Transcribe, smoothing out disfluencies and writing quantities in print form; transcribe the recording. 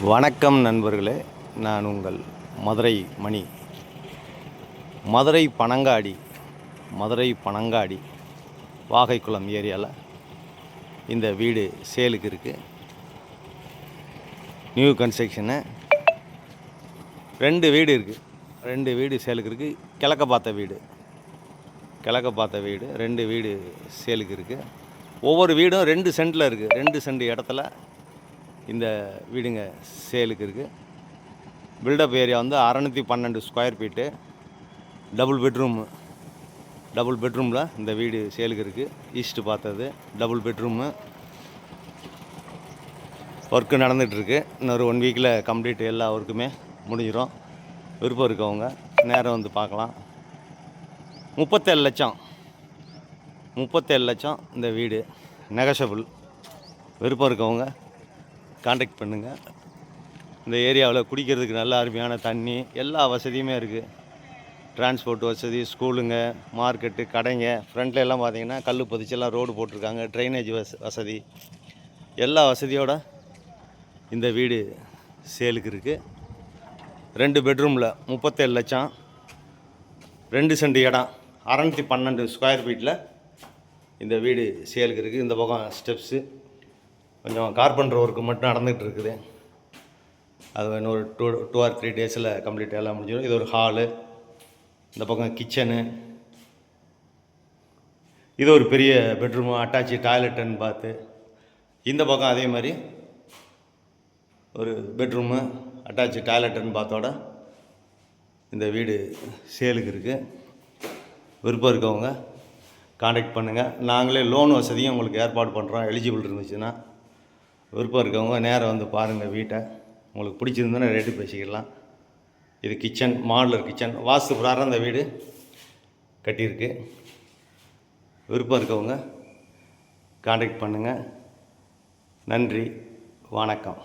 வணக்கம் நண்பர்களே, நான் உங்கள் மதுரை மணி. மதுரை பனங்காடி வாகைக்குளம் ஏரியாவில் இந்த வீடு சேலுக்கு இருக்குது. New construction. 2 வீடு இருக்குது. 2 வீடு சேலுக்கு இருக்குது. கிழக்க பார்த்த வீடு 2 வீடு சேலுக்கு இருக்குது. ஒவ்வொரு வீடும் 2 சென்டில் இருக்குது. 2 சென்ட் இடத்துல இந்த வீடுங்க சேலுக்கு இருக்குது. பில்டப் ஏரியா வந்து 612 ஸ்கொயர் ஃபீட்டு. டபுள் பெட்ரூமில் இந்த வீடு சேலுக்கு இருக்குது. ஈஸ்ட்டு பார்த்தது டபுள் பெட்ரூமு. ஒர்க்கு நடந்துகிட்ருக்கு. இன்னொரு 1 வீக்கில் கம்ப்ளீட் எல்லா ஒர்க்குமே முடிஞ்சிடும். விருப்பம் இருக்கவங்க நேரம் வந்து பார்க்கலாம். 37 லட்சம் இந்த வீடு நெகஷபிள். விருப்பம் இருக்கவங்க கான்டாக்ட் பண்ணுங்கள். இந்த ஏரியாவில் குடிக்கிறதுக்கு நல்ல அருமையான தண்ணி, எல்லா வசதியுமே இருக்குது. டிரான்ஸ்போர்ட் வசதி, ஸ்கூலுங்க, மார்க்கெட்டு, கடைங்க. ஃப்ரண்ட்டில் எல்லாம் பார்த்தீங்கன்னா கல் பதிச்செல்லாம் ரோடு போட்டிருக்காங்க. ட்ரைனேஜ் வசதி, எல்லா வசதியோட இந்த வீடு சேலுக்கு இருக்குது. 2 பெட்ரூமில் 37 லட்சம், 2 சென்ட் இடம், 612 ஸ்கொயர் ஃபீட்டில் இந்த வீடு சேலுக்கு இருக்குது. இந்த பக்கம் ஸ்டெப்ஸு, கொஞ்சம் கார்பெண்டர் ஒர்க்கு மட்டும் நடந்துகிட்டு இருக்குது. அது இன்னொரு 2 or 3 டேஸில் கம்ப்ளீட் எல்லாம் முடிஞ்சிடும். இது ஒரு ஹாலு. இந்த பக்கம் கிச்சனு. இது ஒரு பெரிய பெட்ரூமு, அட்டாச்சு டாய்லெட் அண்ட் பாத்து. இந்த பக்கம் அதே மாதிரி ஒரு பெட்ரூமு, அட்டாச்சு டாய்லெட் அண்ட் பாத்தோட இந்த வீடு சேலுக்கு இருக்குது. விருப்பம் இருக்கவங்க கான்டாக்ட் பண்ணுங்கள். நாங்களே லோன் வசதியும் உங்களுக்கு ஏற்பாடு பண்ணுறோம், எலிஜிபிள் இருந்துச்சுன்னா. விருப்பம் இருக்கவங்க நேரம் வந்து பாருங்கள் வீட்டை. உங்களுக்கு பிடிச்சிருந்தோன்னா ரேட்டு பேசிக்கலாம். இது கிச்சன், மாடுலர் கிச்சன். வாஸ்து பிரகாரம் அந்த வீடு கட்டியிருக்கு. விருப்பம் இருக்கவங்க கான்டாக்ட் பண்ணுங்கள். நன்றி, வணக்கம்.